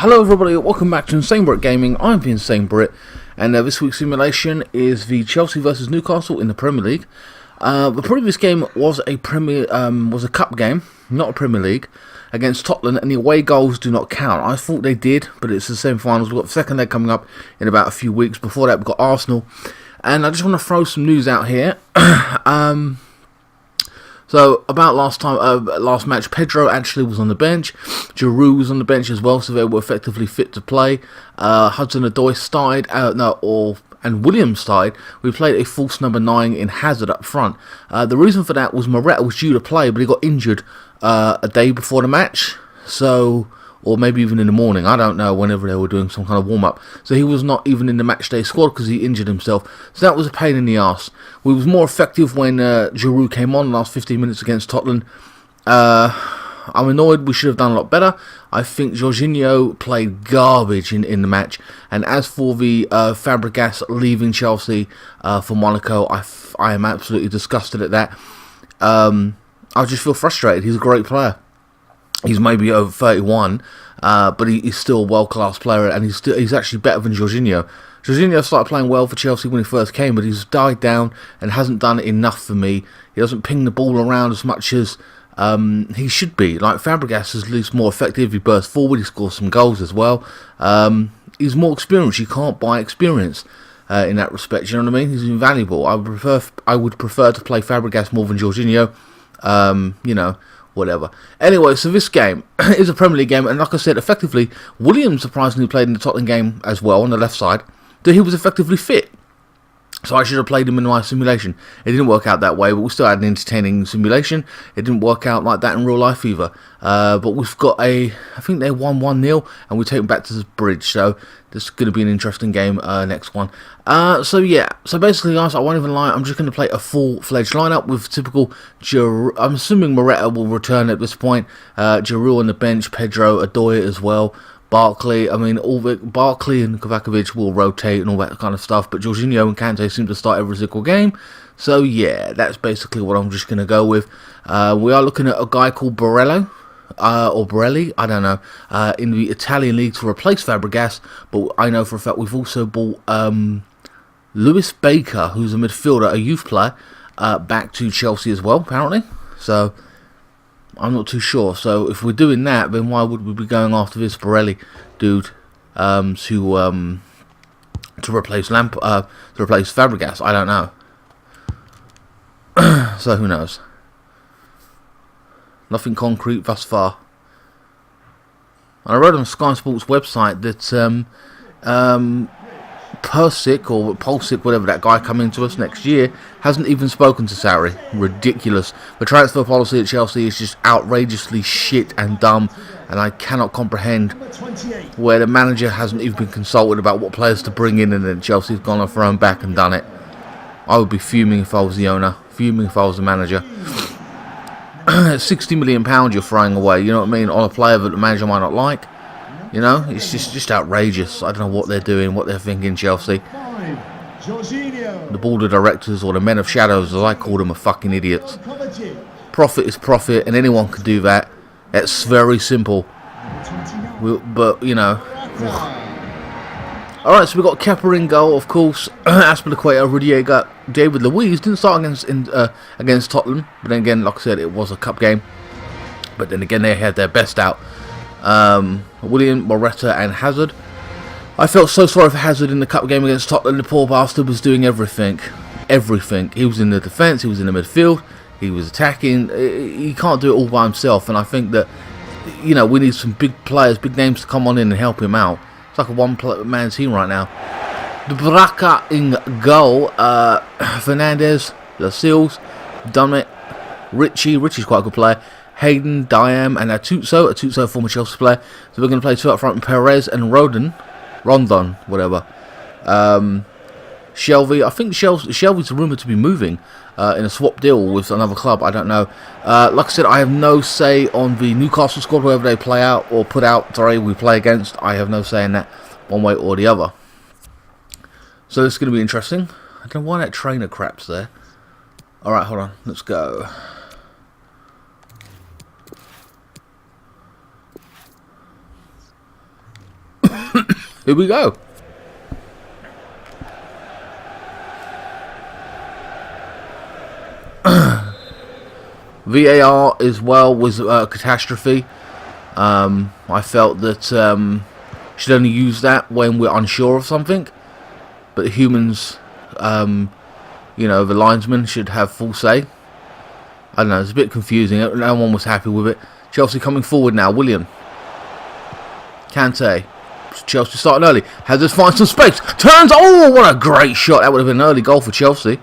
Hello everybody, welcome back to INSANEBRIT Gaming. I'm the INSANEBRIT, and this week's simulation is the Chelsea versus Newcastle in the Premier League. The previous game was a cup game, not a Premier League, against Tottenham, and the away goals do not count. I thought they did, but it's the same finals. We've got the second leg coming up in about a few weeks. Before that, we've got Arsenal, and I just want to throw some news out here. So, about last match, Pedro actually was on the bench. Giroud was on the bench as well, so they were effectively fit to play. Hudson-Odoi started, and Williams started. We played a false number 9 in Hazard up front. The reason for that was Moretta was due to play, but he got injured a day before the match. So, or maybe even in the morning, I don't know, whenever they were doing some kind of warm-up. So he was not even in the matchday squad because he injured himself. So that was a pain in the arse. We was more effective when Giroud came on the last 15 minutes against Tottenham. I'm annoyed, we should have done a lot better. I think Jorginho played garbage in the match. And as for the Fabregas leaving Chelsea for Monaco, I am absolutely disgusted at that. I just feel frustrated. He's a great player. He's maybe over 31, but he's still a world-class player, and he's actually better than Jorginho. Jorginho started playing well for Chelsea when he first came, but he's died down and hasn't done enough for me. He doesn't ping the ball around as much as he should be. Like Fabregas is at least more effective. He bursts forward. He scores some goals as well. He's more experienced. You can't buy experience in that respect. You know what I mean? He's invaluable. I would prefer to play Fabregas more than Jorginho. You know. Whatever. Anyway, so this game is a Premier League game, and like I said, effectively, Williams surprisingly played in the Tottenham game as well on the left side, so he was effectively fit. So I should have played him in my simulation. It didn't work out that way, but we still had an entertaining simulation. It didn't work out like that in real life either. But we've got I think they won 1-0, and we take them back to the bridge. So this is going to be an interesting game, next one. So yeah, so basically guys, I won't even lie, I'm just going to play a full-fledged lineup with typical I'm assuming Moretta will return at this point. Giroud on the bench, Pedro, Odoi as well. Barkley, Barkley and Kovacic will rotate and all that kind of stuff, but Jorginho and Kante seem to start every single game. So yeah, that's basically what I'm just going to go with. We are looking at a guy called Borelli, I don't know, in the Italian league to replace Fabregas, but I know for a fact we've also bought Lewis Baker, who's a midfielder, a youth player, back to Chelsea as well, apparently. So I'm not too sure. So if we're doing that, then why would we be going after this Borelli dude to replace Fabregas? I don't know. So who knows? Nothing concrete thus far. I read on Sky Sports website that Pulisic, whatever that guy coming to us next year, hasn't even spoken to Sarri. Ridiculous. The transfer policy at Chelsea is just outrageously shit and dumb, and I cannot comprehend where the manager hasn't even been consulted about what players to bring in, and then Chelsea's gone off their own back and done it. I would be fuming if I was the owner, fuming if I was the manager. £60 million you're throwing away, you know what I mean, on a player that the manager might not like. You know, it's just outrageous. I don't know what they're doing, what they're thinking, Chelsea. The board of directors, or the men of shadows, as I call them, are fucking idiots. Profit is profit, and anyone can do that. It's very simple. But, you know. Alright, so we've got Kepa in goal, of course. Aspilicueta, David Luiz didn't start against Tottenham. But then again, like I said, it was a cup game. But then again, they had their best out. William, Moretta and Hazard. I felt so sorry for Hazard in the cup game against Tottenham. The poor bastard was doing everything. Everything. He was in the defence, he was in the midfield, he was attacking. He can't do it all by himself, and I think that, you know, we need some big players, big names to come on in and help him out. It's like a one-man team right now. The Baraka in goal. Fernandez, Lascelles, Dummett, Richie's quite a good player. Hayden, Diam, and Atuzzo, former Chelsea player. So we're going to play two up front, Perez and Rondon, whatever. Shelvey, I think Shelvey's rumoured to be moving in a swap deal with another club, I don't know. Like I said, I have no say on the Newcastle squad, whether they play out or we play against. I have no say in that, one way or the other. So this is going to be interesting. I don't know why that trainer crap's there. Alright, hold on, let's go. Here we go. VAR as well was a catastrophe. I felt that should only use that when we're unsure of something, but humans, you know, the linesman should have full say. I don't know, it's a bit confusing. No one was happy with it. Chelsea coming forward now. William. Kante. Chelsea starting early. Hazard finds some space. Turns. Oh, what a great shot. That would have been an early goal for Chelsea.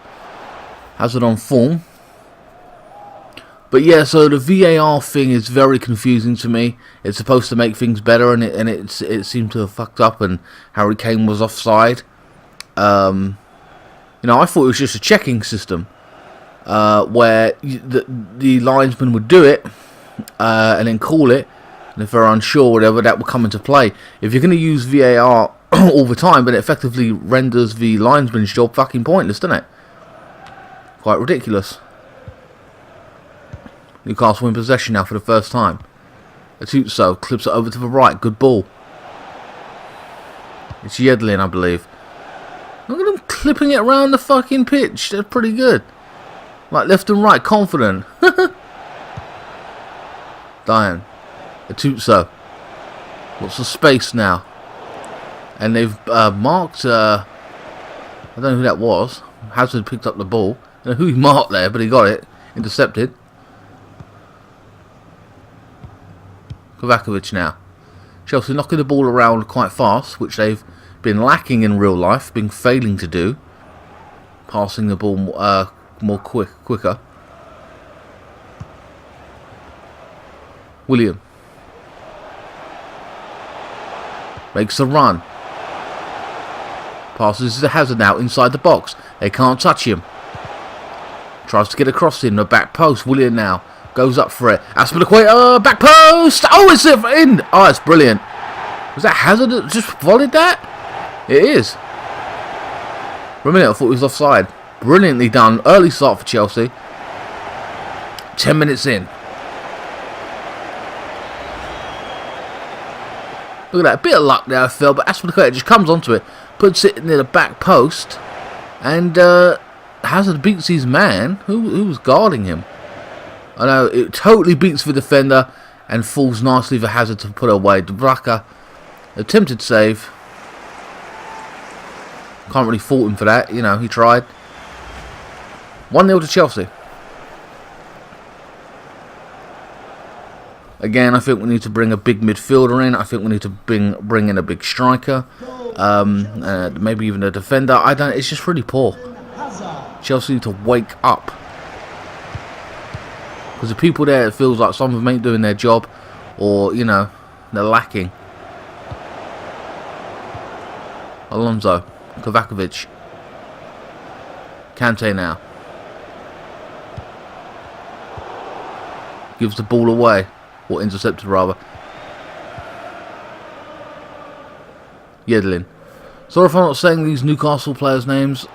Hazard on form. But yeah, so the VAR thing is very confusing to me. It's supposed to make things better, and it seemed to have fucked up, and Harry Kane was offside. You know, I thought it was just a checking system. Where the linesman would do it and then call it, and if they're unsure, whatever, that will come into play. If you're going to use VAR all the time, then it effectively renders the linesman's job fucking pointless, doesn't it? Quite ridiculous. Newcastle in possession now for the first time. Atutso clips it over to the right. Good ball. It's Yedlin, I believe. Look at him clipping it around the fucking pitch. That's pretty good. Like left and right, confident. Diane. Atutso. Lots of space now. And they've marked, I don't know who that was. Hazard picked up the ball. I don't know who he marked there, but he got it. Intercepted. Kovakovic now. Chelsea knocking the ball around quite fast, which they've been lacking in real life, been failing to do. Passing the ball more quicker. William makes a run. Passes to Hazard now inside the box. They can't touch him. Tries to get across in the back post. William now goes up for it. Aspilicueta, back post. Oh, it's in. Oh, it's brilliant. Was that Hazard that just volleyed that? It is. For a minute, I thought he was offside. Brilliantly done. Early start for Chelsea. 10 minutes in. Look at that. A bit of luck there, I feel. But Aspilicueta just comes onto it. Puts it near the back post. And Hazard beats his man. Who was guarding him? I know. It totally beats the defender. And falls nicely for Hazard to put away. Dubraka. Attempted save. Can't really fault him for that. You know, he tried. 1-0 to Chelsea. Again, I think we need to bring a big midfielder in. I think we need to bring in a big striker. Maybe even a defender. It's just really poor. Chelsea need to wake up. Because the people there, it feels like some of them ain't doing their job. Or, you know, they're lacking. Alonso. Kovakovic. Kante now. Gives the ball away. Or intercepted rather. Yedlin. Sorry if I'm not saying these Newcastle players' names.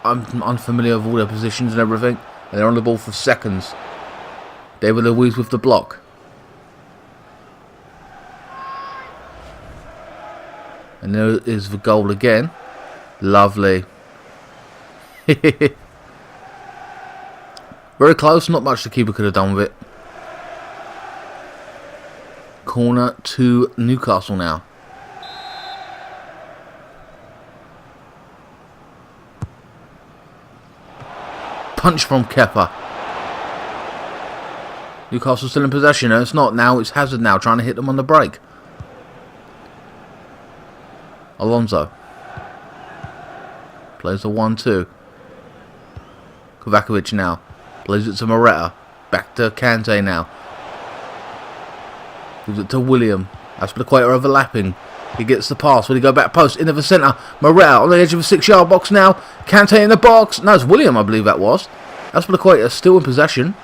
I'm unfamiliar with all their positions and everything. And they're on the ball for seconds. David Luiz with the block. And there is the goal again. Lovely. Very close. Not much the keeper could have done with it. Corner to Newcastle now. Punch from Kepa. Newcastle still in possession. No, it's not now. It's Hazard now trying to hit them on the break. Alonso. Plays the 1-2. Kovakovic now. Plays it to Moretta. Back to Kante now. Gives it to William. Aspilicueta overlapping. He gets the pass. When he go back post into the centre. Moretta on the edge of the 6-yard box now. Kante in the box. No, it's William, I believe that was. Aspilicueta still in possession.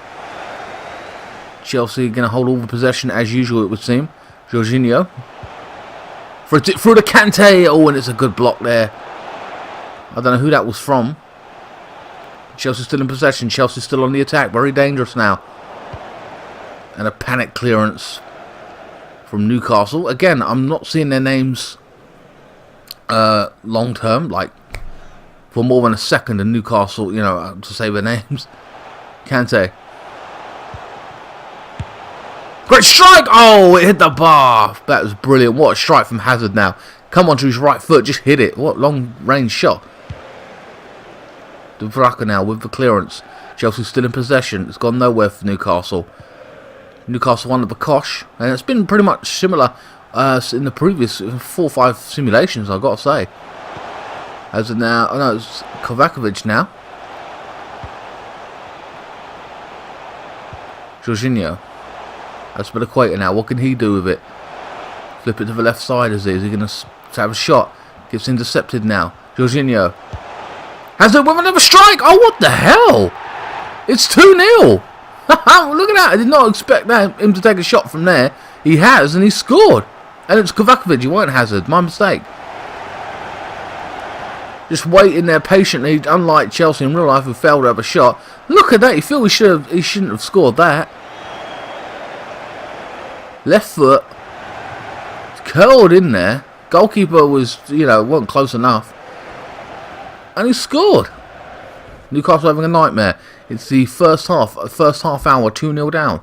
Chelsea going to hold all the possession as usual, it would seem. Jorginho. Through to Kante. Oh, and it's a good block there. I don't know who that was from. Chelsea still in possession. Chelsea still on the attack. Very dangerous now. And a panic clearance from Newcastle. Again, I'm not seeing their names long term, like for more than a second in Newcastle, you know, to say their names. Kante. Great strike! Oh, it hit the bar. That was brilliant. What a strike from Hazard now. Come on to his right foot, just hit it. What long range shot. De Vraka now with the clearance. Chelsea still in possession. It's gone nowhere for Newcastle. Newcastle won the Kosh, and it's been pretty much similar in the previous 4 or 5 simulations, I've got to say. As of now, oh no, it's Kovacevic now. Jorginho. That's Equator now. What can he do with it? Flip it to the left side, is he? Is he going to have a shot? Gets intercepted now. Jorginho. Has it with another strike? Oh, what the hell? It's 2-0. Look at that. I did not expect him to take a shot from there. He has, and he scored. And it's Kovacevic. He weren't Hazard. My mistake. Just waiting there patiently, unlike Chelsea in real life who failed to have a shot. Look at that. You feel he shouldn't have scored that. Left foot. Curled in there. Goalkeeper was, you know, wasn't close enough. And he scored. Newcastle having a nightmare. It's the first half hour, 2-0 down.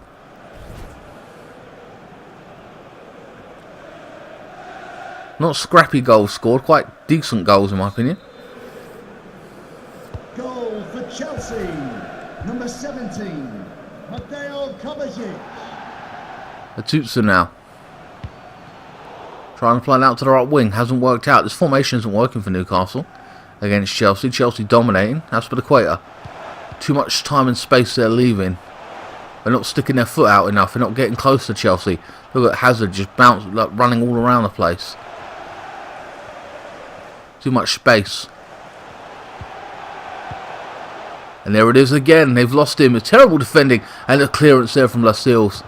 Not scrappy goals scored, quite decent goals in my opinion. Goal for Chelsea, number 17, Mateo Kovacic. Atutsu now. Trying to play it out to the right wing. Hasn't worked out. This formation isn't working for Newcastle against Chelsea. Chelsea dominating. That's for the Equator. Too much time and space they're leaving. They're not sticking their foot out enough. They're not getting close to Chelsea. Look at Hazard just bouncing, like running all around the place. Too much space. And there it is again. They've lost him. It's terrible defending. And a clearance there from Lascelles.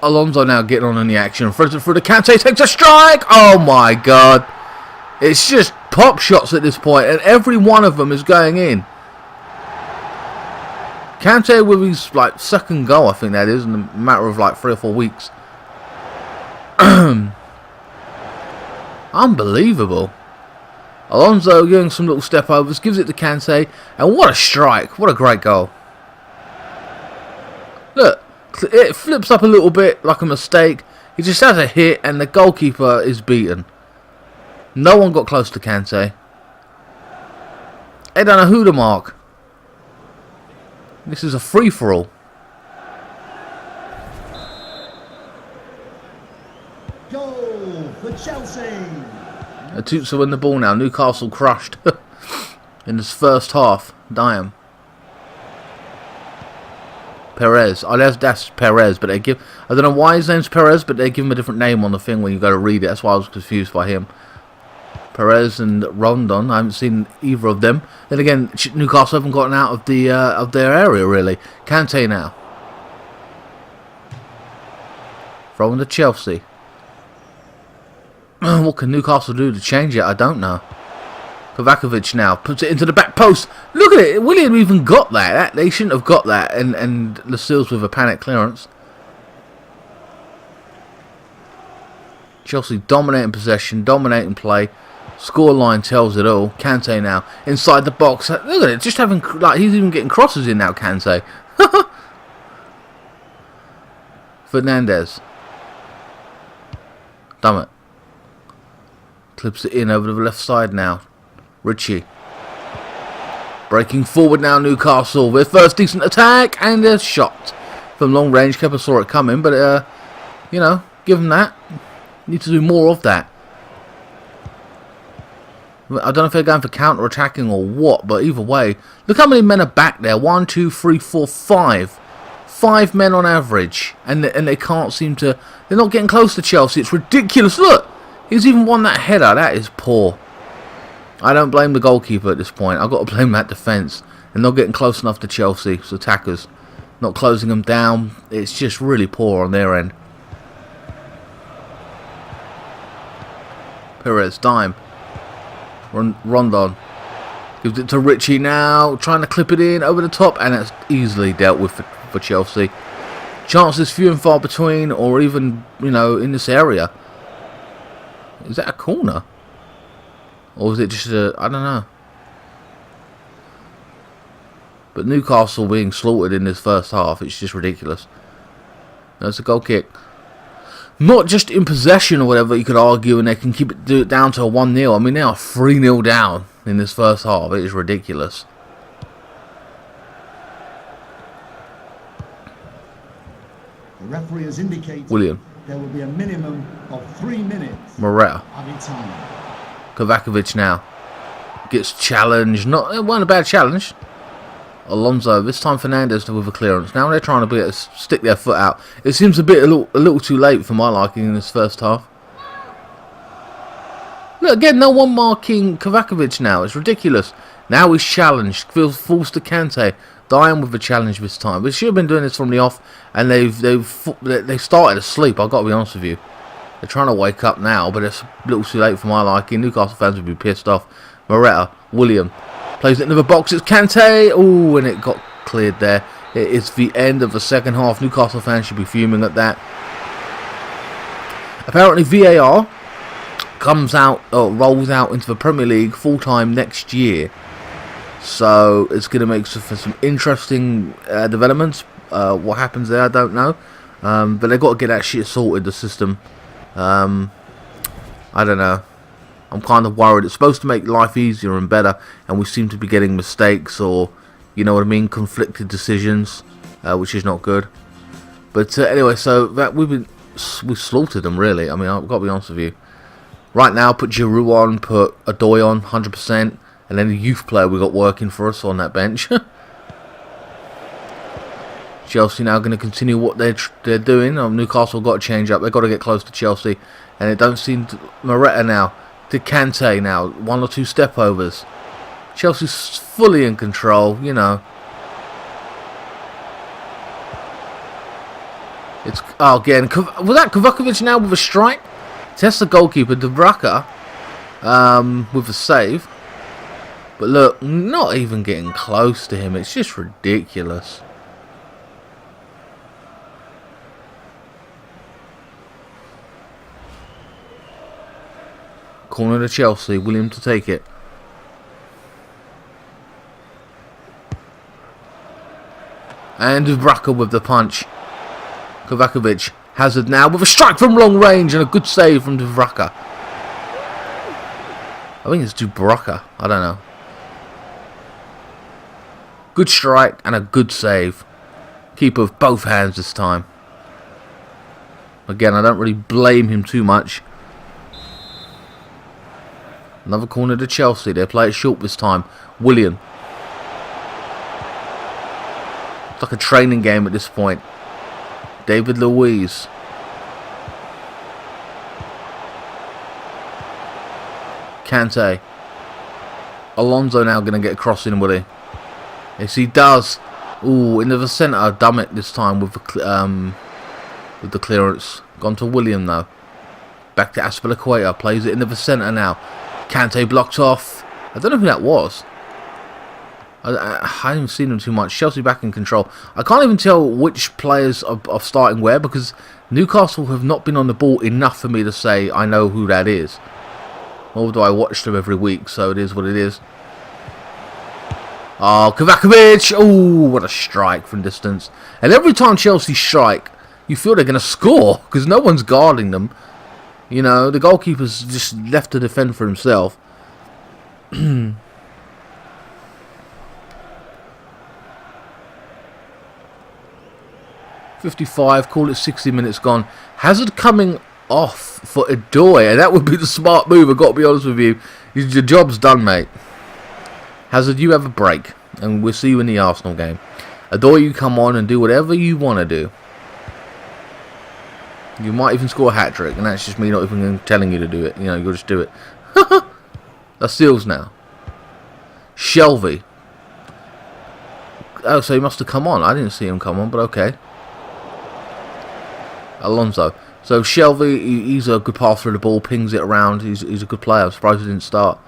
Alonso now getting on in the action. For the Kante takes a strike. Oh my god. It's just pop shots at this point. And every one of them is going in. Kante with his like second goal, I think that is, in a matter of like 3 or 4 weeks. Unbelievable. Alonso doing some little step overs, gives it to Kante, and what a strike. What a great goal. Look, it flips up a little bit like a mistake. He just has a hit and the goalkeeper is beaten. No one got close to Kante. Head on a Huda mark. This is a free-for-all. Goal for Chelsea. Atutsu win the ball now. Newcastle crushed in this first half. Damn. Perez. Oh, that's Perez, but they give. I don't know why his name's Perez, but they give him a different name on the thing when you go to read it. That's why I was confused by him. Perez and Rondon. I haven't seen either of them. Then again, Newcastle haven't gotten out of the of their area really. Kante now. Throwing to Chelsea. What can Newcastle do to change it? I don't know. Kovacevic now puts it into the back post. Look at it. William even got that. They shouldn't have got that. And Lascelles with a panic clearance. Chelsea dominating possession, dominating play. Scoreline tells it all. Kante now inside the box. Look at it. Just having like he's even getting crosses in now. Kante. Fernandez. Damn it. Clips it in over to the left side now. Ritchie. Breaking forward now, Newcastle. Their first decent attack, and they're shot from long range. Kepa saw it coming, but, you know, give them that. Need to do more of that. I don't know if they're going for counter-attacking or what, but either way. Look how many men are back there. 1, 2, 3, 4, 5. 5 men on average. And they can't seem to... They're not getting close to Chelsea. It's ridiculous. Look! He's even won that header. That is poor. I don't blame the goalkeeper at this point. I've got to blame that defence. They're not getting close enough to Chelsea's attackers. Not closing them down. It's just really poor on their end. Perez, dime. Rondon. Gives it to Ritchie now. Trying to clip it in over the top. And it's easily dealt with for Chelsea. Chances few and far between, or even, you know, in this area. Is that a corner? Or is it just a... I don't know. But Newcastle being slaughtered in this first half, it's just ridiculous. That's a goal kick. Not just in possession or whatever, you could argue, and they can do it down to a 1-0. I mean, they are 3-0 down in this first half. It is ridiculous. The referee has indicated William. there will be a minimum of 3 minutes Moretta. added time. Kovakovic now gets challenged. It wasn't a bad challenge. Alonso. This time Fernandez with a clearance. Now they're trying to stick their foot out. It seems a little too late for my liking in this first half. Look, again, no one marking Kovakovic now. It's ridiculous. Now he's challenged. Feels forced to Kante. Dying with the challenge this time. They should have been doing this from the off, and they started asleep. I've got to be honest with you. They're trying to wake up now, but it's a little too late for my liking. Newcastle fans would be pissed off. Moretta, William, plays it into the box. It's Kante. Oh, and it got cleared there. It is the end of the second half. Newcastle fans should be fuming at that. Apparently VAR rolls out into the Premier League full-time next year. So it's going to make for some interesting developments. What happens there, I don't know. But they've got to get that shit sorted, the system. I don't know. I'm kind of worried. It's supposed to make life easier and better, and we seem to be getting mistakes or, you know what I mean, conflicted decisions, which is not good. But anyway, so that we've slaughtered them, really. I mean, I've got to be honest with you. Right now, put Giroud on, put Adoy on, 100%, and then the youth player we got working for us on that bench. Chelsea now going to continue what they're doing. Newcastle got to change up. They've got to get close to Chelsea, and it don't seem to... Moretta now to Kante now, 1 or 2 step overs. Chelsea's fully in control, you know. It's again. Was that Kovakovic now with a strike? Test the goalkeeper, Dubraka, with a save. But look, not even getting close to him. It's just ridiculous. Corner to Chelsea. William to take it. And Dubraka with the punch. Kovakovic. Hazard now with a strike from long range and a good save from Dubraka. I think it's Dubraka. I don't know. Good strike and a good save. Keeper with both hands this time. Again, I don't really blame him too much. Another corner to Chelsea. They play it short this time. William. It's like a training game at this point. David Luiz. Kante. Alonso now going to get a cross in, will he? Yes, he does. Ooh, into the centre. Dumb it this time with the clearance. Gone to William though. Back to Aspilicueta. Plays it into the centre now. Kante blocked off. I don't know who that was. I haven't seen him too much. Chelsea back in control. I can't even tell which players are starting where because Newcastle have not been on the ball enough for me to say I know who that is. Although I watch them every week, so it is what it is. Oh, Kovakovic! Oh, what a strike from distance. And every time Chelsea strike, you feel they're going to score because no one's guarding them. You know, the goalkeeper's just left to defend for himself. 55, call it 60 minutes gone. Hazard coming off for Adoy, and that would be the smart move, I've got to be honest with you. Your job's done, mate. Hazard, you have a break, and we'll see you in the Arsenal game. Adoy, you come on and do whatever you want to do. You might even score a hat-trick, and that's just me not even telling you to do it. You know, you'll just do it. That's Seals now. Shelvey. Oh, so he must have come on. I didn't see him come on, but okay. Alonso. So Shelvey, he's a good passer of the ball, pings it around. He's a good player. I'm surprised he didn't start.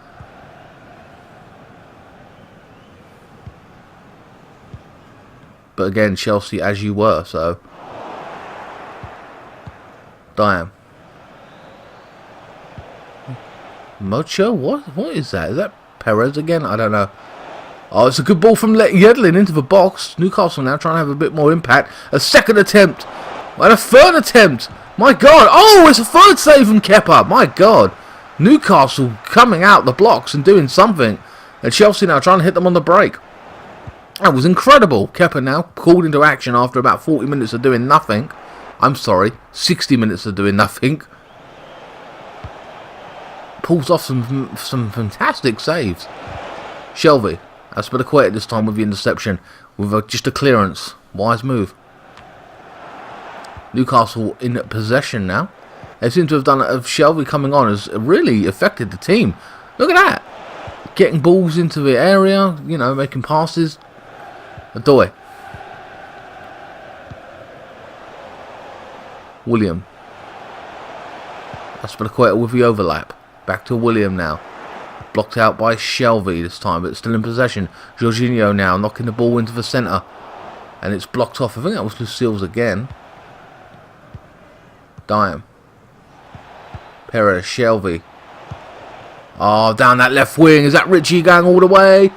But again, Chelsea as you were, so Damn. Mocho? What is that? Is that Perez again? I don't know. Oh, it's a good ball from Yedlin into the box. Newcastle now trying to have a bit more impact. A second attempt. And a third attempt. My God. Oh, it's a third save from Kepa. My God. Newcastle coming out the blocks and doing something. And Chelsea now trying to hit them on the break. That was incredible. Kepa now called into action after about 40 minutes of doing nothing. I'm sorry, 60 minutes of doing nothing. Pulls off some fantastic saves. Shelvey. Aspilicueta this time with the interception. With just a clearance. Wise move. Newcastle in possession now. They seem to have done it. Shelvey coming on has really affected the team. Look at that. Getting balls into the area. You know, making passes. Adoy. William. Aspilicueta with the overlap. Back to William now. Blocked out by Shelvey this time, but still in possession. Jorginho now knocking the ball into the centre. And it's blocked off. I think that was Lucille's again. Dime. Perez, Shelvey. Oh, down that left wing. Is that Richie going all the way?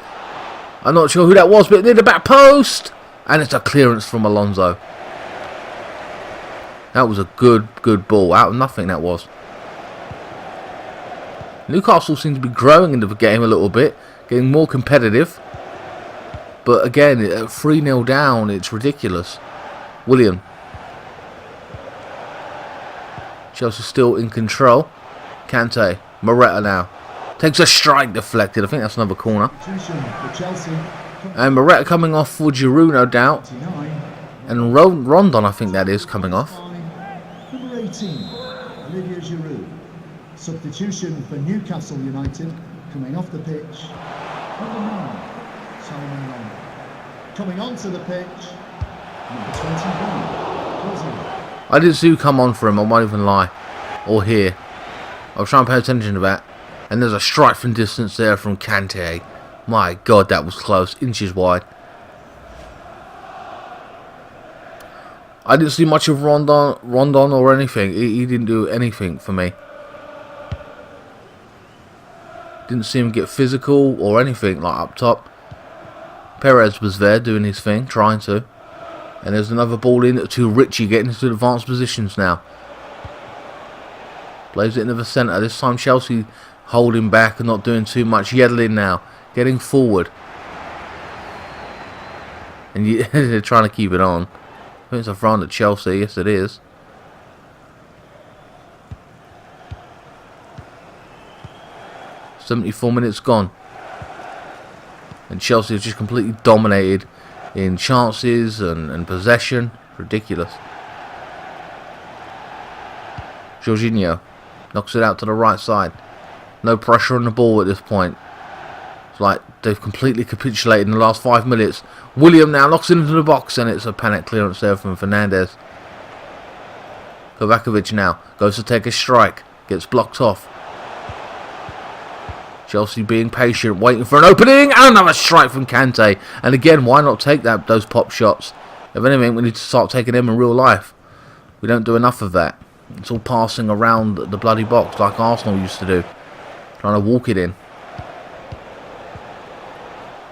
I'm not sure who that was, but near the back post. And it's a clearance from Alonso. That was a good ball. Out of nothing, that was. Newcastle seems to be growing into the game a little bit. Getting more competitive. But again, at 3-0 down, it's ridiculous. William. Chelsea still in control. Kante. Moretta now. Takes a strike deflected. I think that's another corner. And Moretta coming off for Giroud, no doubt. And Rondon, I think that is, coming off. Number 18, Olivier Giroud. Substitution for Newcastle United. Coming off the pitch. Number 9, Solomon Rondon. Coming onto the pitch. Number 21, I didn't see who come on for him, I won't even lie. Or hear. I was trying to pay attention to that. And there's a strike from distance there from Kante. My God, that was close. Inches wide. I didn't see much of Rondon or anything. He didn't do anything for me. Didn't see him get physical or anything like up top. Perez was there doing his thing, trying to. And there's another ball in to Richie getting into advanced positions now. Plays it into the centre. This time Chelsea holding back and not doing too much. Yedlin now getting forward. And they're trying to keep it on. I think it's a front at Chelsea. Yes, it is. "74 minutes gone." And Chelsea have just completely dominated in chances and possession. Ridiculous. Jorginho knocks it out to the right side. No pressure on the ball at this point. It's like they've completely capitulated in the last 5 minutes. William now knocks it into the box and it's a panic clearance there from Fernandez. Kovakovic now goes to take a strike. Gets blocked off. Chelsea being patient, waiting for an opening, and another strike from Kante. And again, why not take those pop shots? If anything, we need to start taking them in real life. We don't do enough of that. It's all passing around the bloody box like Arsenal used to do. Trying to walk it in.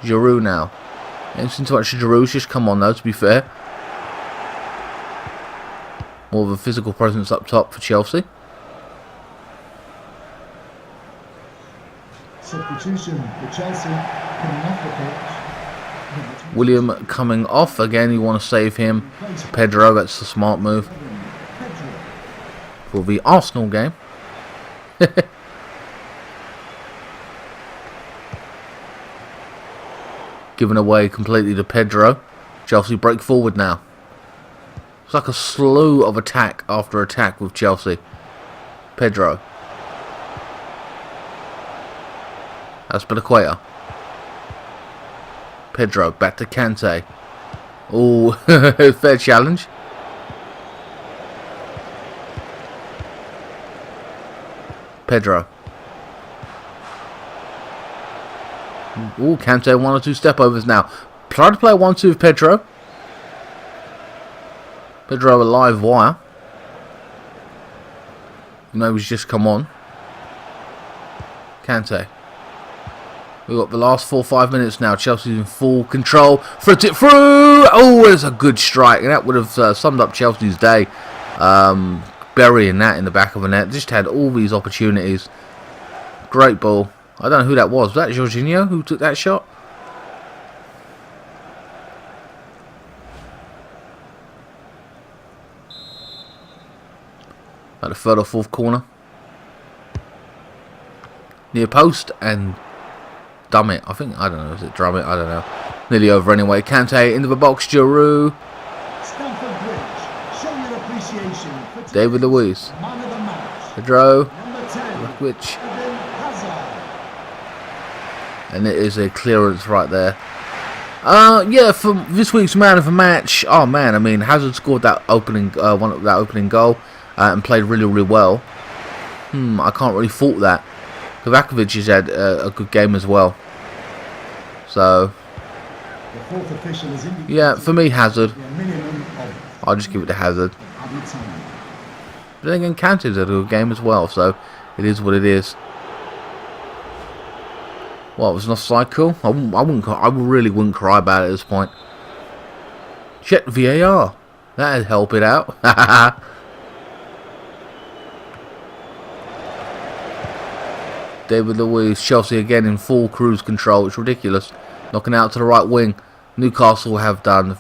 Giroud now. Interesting to watch Giroud's just come on though, to be fair. More of a physical presence up top for Chelsea. Substitution for Chelsea coming off the pitch. William coming off again. You want to save him. Pedro, that's the smart move for the Arsenal game. Given away completely to Pedro. Chelsea break forward now. It's like a slew of attack after attack with Chelsea. Pedro. Aspilicueta. Pedro back to Kante. Oh, fair challenge. Pedro. Oh, Kante 1 or 2 step overs now. Try to play 1-2 with Pedro. Pedro a live wire. You know, he's just come on. Kante. We've got the last 4 or 5 minutes now. Chelsea's in full control. Frit it through. Oh, it's a good strike. And that would have summed up Chelsea's day. Burying that in the back of the net. Just had all these opportunities. Great ball. I don't know who that was. Was that Jorginho who took that shot? At the third or fourth corner. Near post and dumb it. I think, I don't know, is it drum it? I don't know. Nearly over anyway. Kante into the box. Giroud. David Luiz. Pedro. Which. And it is a clearance right there. Yeah, for this week's man of the match. Oh man, I mean, Hazard scored that opening that opening goal and played really, really well. I can't really fault that. Kovacic has had a good game as well. So, yeah, for me, Hazard. I'll just give it to Hazard. But then again, Kante's had a good game as well, so it is what it is. What, was an offside call? I really wouldn't cry about it at this point. Check VAR. That'd help it out. David Luiz, Chelsea again in full cruise control. It's ridiculous. Knocking out to the right wing. Newcastle have done,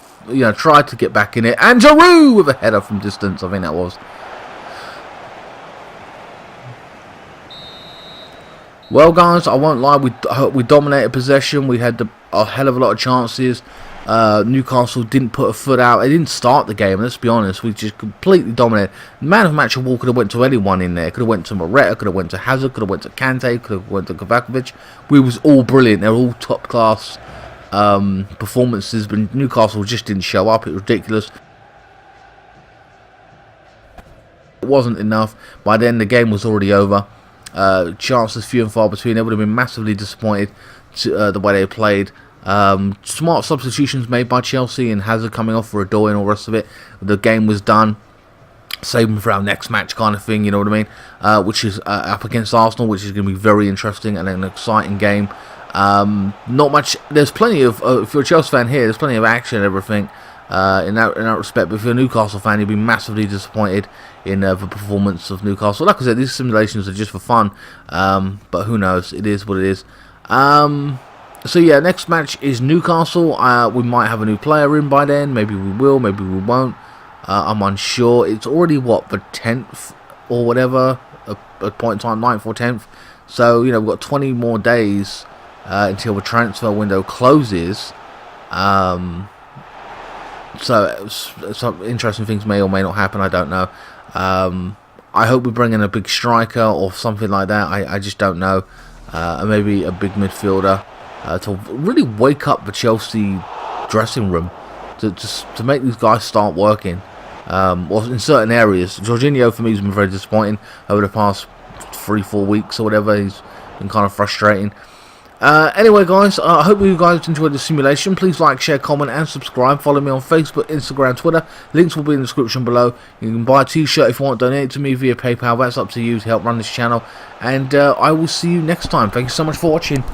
tried to get back in it. And Giroud with a header from distance, I think that was. Well, guys, I won't lie. We dominated possession. We had a hell of a lot of chances. Newcastle didn't put a foot out. They didn't start the game. Let's be honest. We just completely dominated. Man of the match award could have went to anyone in there. Could have went to Moreta. Could have went to Hazard. Could have went to Kante. Could have went to Kovacic. We was all brilliant. They're all top class performances. But Newcastle just didn't show up. It was ridiculous. It wasn't enough. By then the game was already over. Chances few and far between. They would have been massively disappointed the way they played. Smart substitutions made by Chelsea and Hazard coming off for a door and all the rest of it. The game was done. Save them for our next match kind of thing, you know what I mean? Which is up against Arsenal, which is going to be very interesting and an exciting game. Not much. There's plenty of, if you're a Chelsea fan here, there's plenty of action and everything in that respect. But if you're a Newcastle fan, you'll be massively disappointed in the performance of Newcastle. Like I said, these simulations are just for fun. But who knows? It is what it is. So yeah, next match is Newcastle. We might have a new player in by then. Maybe we will, maybe we won't. I'm unsure. It's already, what, the 10th or whatever, at point in time, 9th or 10th. So, we've got 20 more days until the transfer window closes. So some interesting things may or may not happen, I don't know. I hope we bring in a big striker or something like that. I just don't know. And maybe a big midfielder. To really wake up the Chelsea dressing room, to make these guys start working, or in certain areas. Jorginho for me has been very disappointing over the past 3-4 weeks or whatever. He's been kind of frustrating. Anyway, guys, I hope you guys enjoyed the simulation. Please like, share, comment, and subscribe. Follow me on Facebook, Instagram, Twitter. Links will be in the description below. You can buy a t-shirt if you want to donate to me via PayPal. That's up to you to help run this channel. And I will see you next time. Thank you so much for watching.